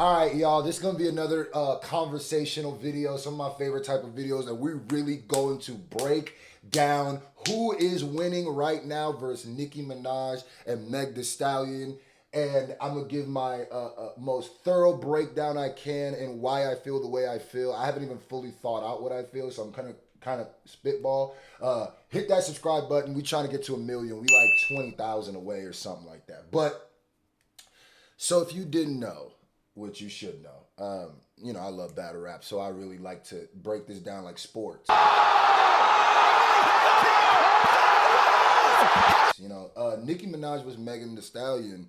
All right, y'all, this is going to be another conversational video, some of my favorite type of videos, and we're really going to break down who is winning right now versus Nicki Minaj and Meg Thee Stallion. And I'm going to give my most thorough breakdown I can and why I feel the way I feel. I haven't even fully thought out what I feel, so I'm kind of spitball. Hit that subscribe button. We trying to get to 1 million. We like 20,000 away or something like that. But, so if you didn't know, which you should know, you know, I love battle rap, so I really like to break this down like sports. You know, Nicki Minaj was Megan Thee Stallion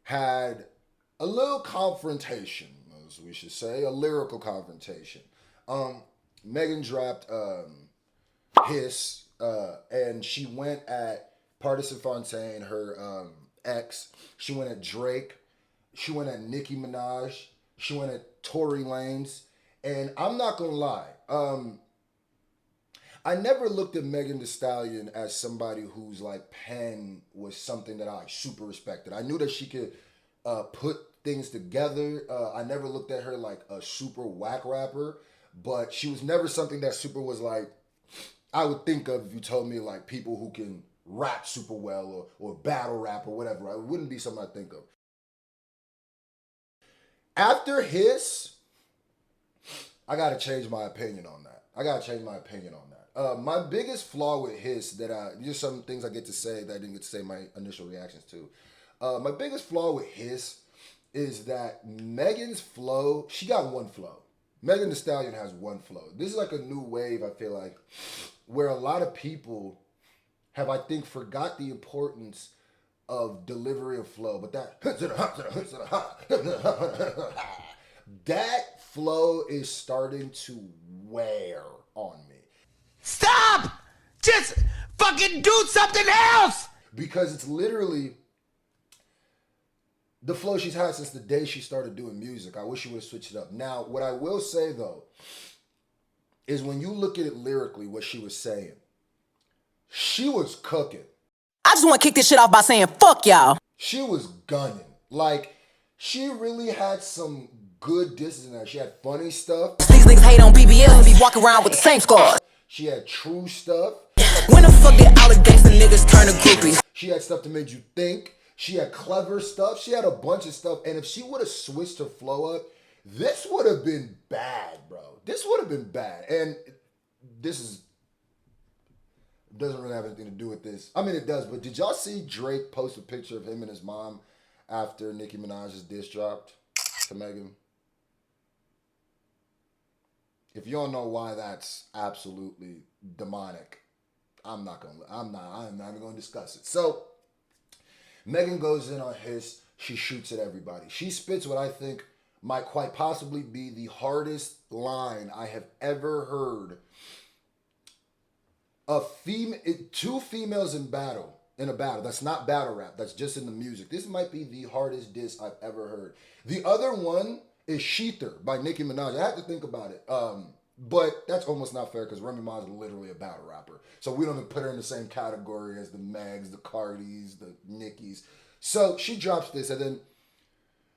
had a little confrontation, as we should say, a lyrical confrontation. Megan dropped Hiss, and she went at Partisan Fontaine, her ex. She went at Drake. She went at Nicki Minaj. She went at Tory Lanez. And I'm not going to lie. I never looked at Megan Thee Stallion as somebody whose like pen was something that I super respected. I knew that she could put things together. I never looked at her like a super whack rapper. But she was never something that super was like, I would think of if you told me like people who can rap super well or battle rap or whatever. It wouldn't be something I think of. After Hiss, I got to change my opinion on that. My biggest flaw with Hiss just some things I get to say that I didn't get to say my initial reactions to. My biggest flaw with Hiss is that Megan's flow, she got one flow. Megan Thee Stallion has one flow. This is like a new wave, I feel like, where a lot of people have, I think, forgot the importance of delivery of flow, but that flow is starting to wear on me. Stop! Just fucking do something else! Because it's literally the flow she's had since the day she started doing music. I wish she would have switched it up. Now, what I will say, though, is when you look at it lyrically, what she was saying, she was cooking. I just want to kick this shit off by saying, fuck y'all. She was gunning. Like, she really had some good disses in there. She had funny stuff. These niggas hate on BBL and be walking around with the same scars. She had true stuff. When the fuck did all the gangsta niggas turn to groupies? She had stuff that made you think. She had clever stuff. She had a bunch of stuff. And if she would have switched her flow up, this would have been bad, bro. This would have been bad. And this doesn't really have anything to do with this. I mean, it does, but did y'all see Drake post a picture of him and his mom after Nicki Minaj's diss dropped to Megan? If you don't know why that's absolutely demonic, I'm not even gonna discuss it. So Megan goes in on Hiss. She shoots at everybody. She spits what I think might quite possibly be the hardest line I have ever heard. Two females in a battle. That's not battle rap. That's just in the music. This might be the hardest diss I've ever heard. The other one is Sheether by Nicki Minaj. I had to think about it. But that's almost not fair because Remy Ma is literally a battle rapper. So we don't even put her in the same category as the Megs, the Cardis, the Nickis. So she drops this, and then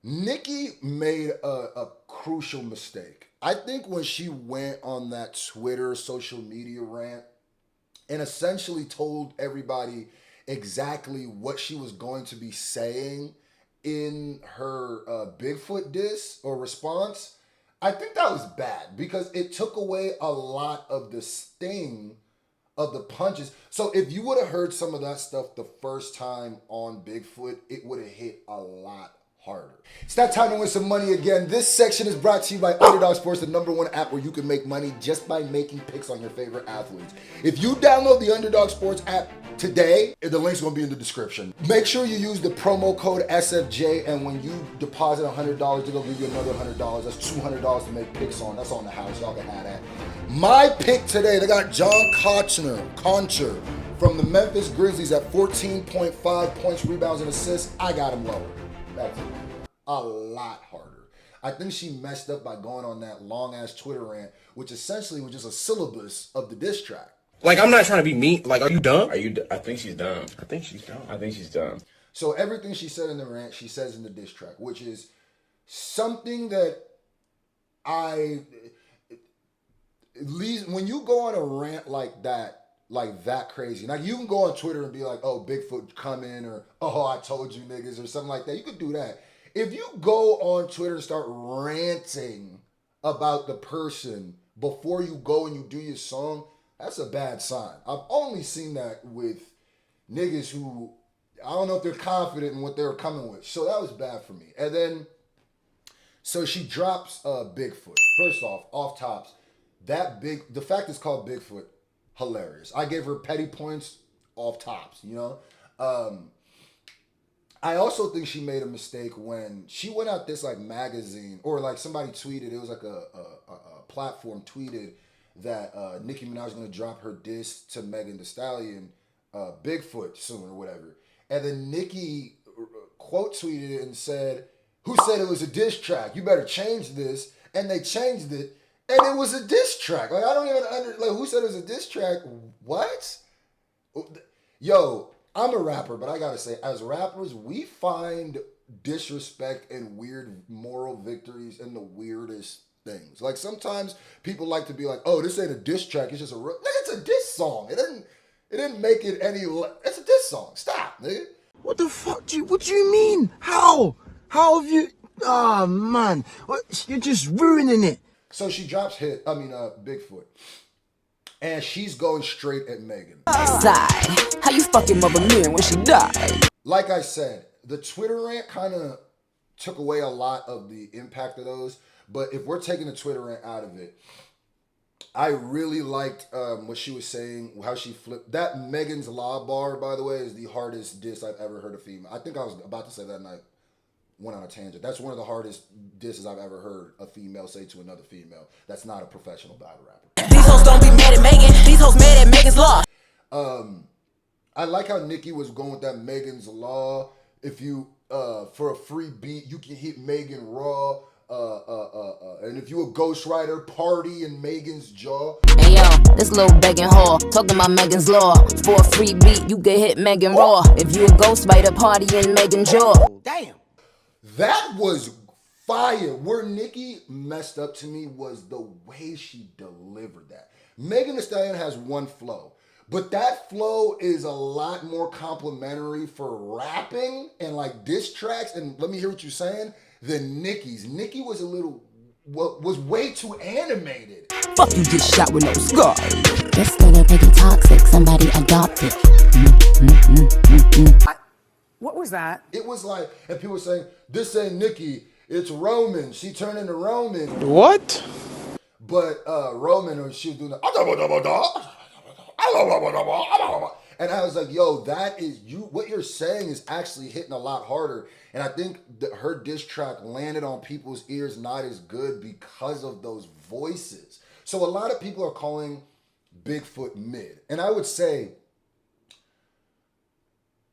Nicki made a crucial mistake. I think when she went on that Twitter social media rant and essentially told everybody exactly what she was going to be saying in her Bigfoot diss or response, I think that was bad because it took away a lot of the sting of the punches. So if you would have heard some of that stuff the first time on Bigfoot, it would have hit a lot harder. It's that time to win some money again. This section is brought to you by Underdog Sports, the #1 app where you can make money just by making picks on your favorite athletes. If you download the Underdog Sports app today, the link's gonna be in the description. Make sure you use the promo code SFJ, and when you deposit $100, they're gonna give you another $100. That's $200 to make picks on. That's on the house. Y'all can have that. My pick today, they got John Concher from the Memphis Grizzlies at 14.5 points, rebounds, and assists. I got him lower. That's a lot harder. I think she messed up by going on that long-ass Twitter rant, which essentially was just a syllabus of the diss track. Like, I'm not trying to be mean. Like, are you dumb? I think she's dumb. I think she's dumb. I think she's dumb. So everything she said in the rant, she says in the diss track, which is something that I, at least when you go on a rant like that crazy, like you can go on Twitter and be like, oh, Bigfoot coming, or oh, I told you niggas, or something like that. You could do that. If you go on Twitter and start ranting about the person before you go and you do your song, that's a bad sign. I've only seen that with niggas who, I don't know if they're confident in what they were coming with. So that was bad for me. And then, so she drops Bigfoot. First off tops, the fact it's called Bigfoot, hilarious. I gave her petty points off tops, you know? I also think she made a mistake when she went out this like magazine, or like somebody tweeted, it was like a platform tweeted that Nicki Minaj is going to drop her diss to Megan Thee Stallion, Bigfoot soon or whatever. And then Nicki quote tweeted it and said, who said it was a diss track? You better change this. And they changed it, and it was a diss track. Like, I don't even like, who said it was a diss track? What? Yo, I'm a rapper, but I gotta say, as rappers, we find disrespect and weird moral victories in the weirdest things. Like, sometimes people like to be like, oh, this ain't a diss track, it's just it's a diss song. It didn't make it any, it's a diss song. Stop, nigga. What the fuck what do you mean? How have you, oh man, you're just ruining it. So she drops Bigfoot. And she's going straight at Megan. Side. How you fucking mother me when she died? Like I said, the Twitter rant kind of took away a lot of the impact of those. But if we're taking the Twitter rant out of it, I really liked what she was saying, how she flipped. That Megan's Law bar, by the way, is the hardest diss I've ever heard a female. I think I was about to say that and I went on a tangent. That's one of the hardest disses I've ever heard a female say to another female. That's not a professional battle rapper. These hoes don't be mad at Megan. These hoes mad at Megan's Law. I like how Nicki was going with that Megan's Law. If you, for a free beat, you can hit Megan raw. And if you a ghostwriter, party in Megan's jaw. Hey yo, this little begging whore talking about Megan's Law. For a free beat, you can hit Megan raw. If you a ghostwriter, party in Megan's jaw. Damn. That was fire. Where Nicki messed up to me was the way she delivered that. Megan Thee Stallion has one flow, but that flow is a lot more complimentary for rapping and like diss tracks, and let me hear what you're saying, than Nicki's. Nicki was was way too animated. Fuck you, get shot with no scar. This nigga think he toxic, somebody adopted. What was that? It was like, and people were saying, this ain't Nicki, it's Roman. She turned into Roman. What? But Roman, or she was doing the, and I was like, yo, that is you. What you're saying is actually hitting a lot harder. And I think that her diss track landed on people's ears not as good because of those voices. So a lot of people are calling Bigfoot mid. And I would say,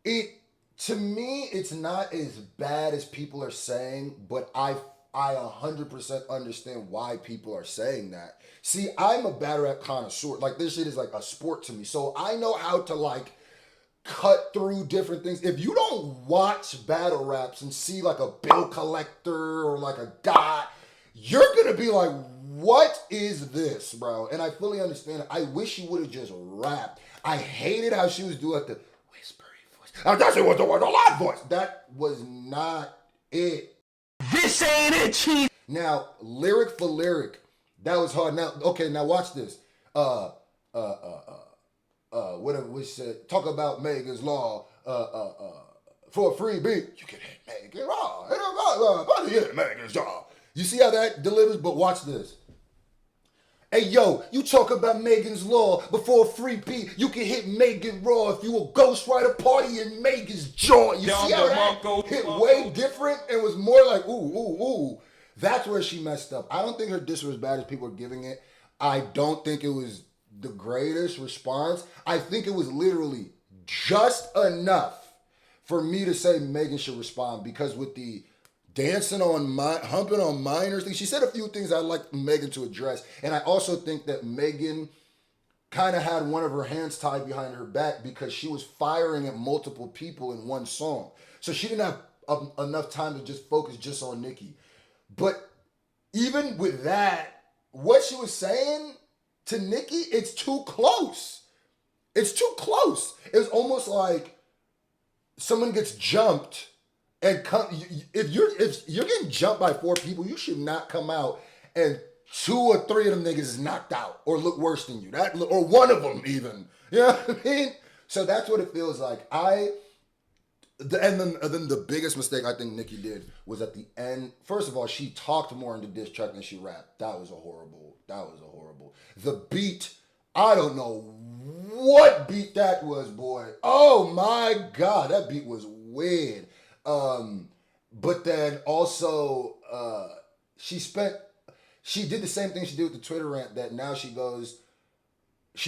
to me, it's not as bad as people are saying, but I 100% understand why people are saying that. See, I'm a battle rap connoisseur. Like, this shit is like a sport to me. So I know how to like cut through different things. If you don't watch battle raps and see like a bill collector or like a dot, you're gonna be like, what is this, bro? And I fully understand it. I wish she would have just rapped. I hated how she was doing the whispery voice. That's it was the loud voice. That was not it. This ain't it, chief. Now, lyric for lyric, that was hard. Now, okay, now watch this. Whatever we said, talk about Megan's Law, for a free beat, you can hit Megan Raw. Hit Megan's Jaw. You see how that delivers? But watch this. Hey, yo, you talk about Megan's Law, but for a free beat, you can hit Megan Raw if you a ghostwriter, party in Megan's jaw. You see how that hit way different and was more like, ooh. That's where she messed up. I don't think her diss was as bad as people are giving it. I don't think it was the greatest response. I think it was literally just enough for me to say Megan should respond, because with the dancing on humping on minors thing, she said a few things I'd like Megan to address. And I also think that Megan kind of had one of her hands tied behind her back because she was firing at multiple people in one song. So she didn't have enough time to just focus just on Nicki. But even with that, what she was saying to Nicki, it's too close. It's too close. It's almost like someone gets jumped and if you're getting jumped by 4 people, you should not come out and 2 or 3 of them niggas is knocked out or look worse than you. Or one of them even. You know what I mean? So that's what it feels like. And then the biggest mistake I think Nicki did was at the end. First of all, she talked more in the diss track than she rapped. That was a horrible. The beat, I don't know what beat that was, boy. Oh my God, that beat was weird. But then also, she did the same thing she did with the Twitter rant, that now she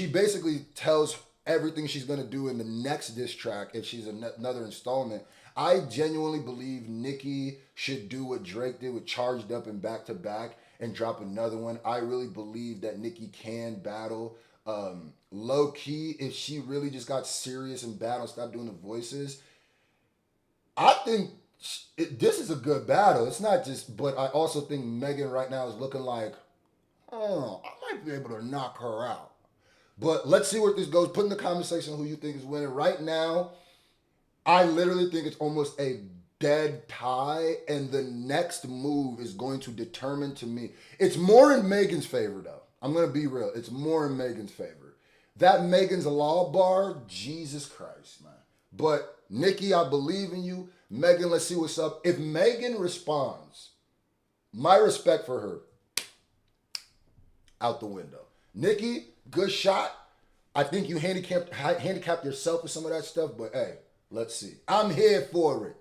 basically tells everything she's going to do in the next diss track if she's another installment. I genuinely believe Nicki should do what Drake did with Charged Up and Back to Back and drop another one. I really believe that Nicki can battle. Low key, if she really just got serious and battle, stop doing the voices, I think this is a good battle. It's not just, but I also think Megan right now is looking like, oh, I might be able to knock her out. But let's see where this goes. Put in the comment section who you think is winning. Right now, I literally think it's almost a dead tie, and the next move is going to determine to me. It's more in Megan's favor, though. I'm going to be real. It's more in Megan's favor. That Megan's Law bar, Jesus Christ, man. But Nicki, I believe in you. Megan, let's see what's up. If Megan responds, my respect for her, out the window. Nicki, good shot. I think you handicapped yourself with some of that stuff, but hey, let's see. I'm here for it.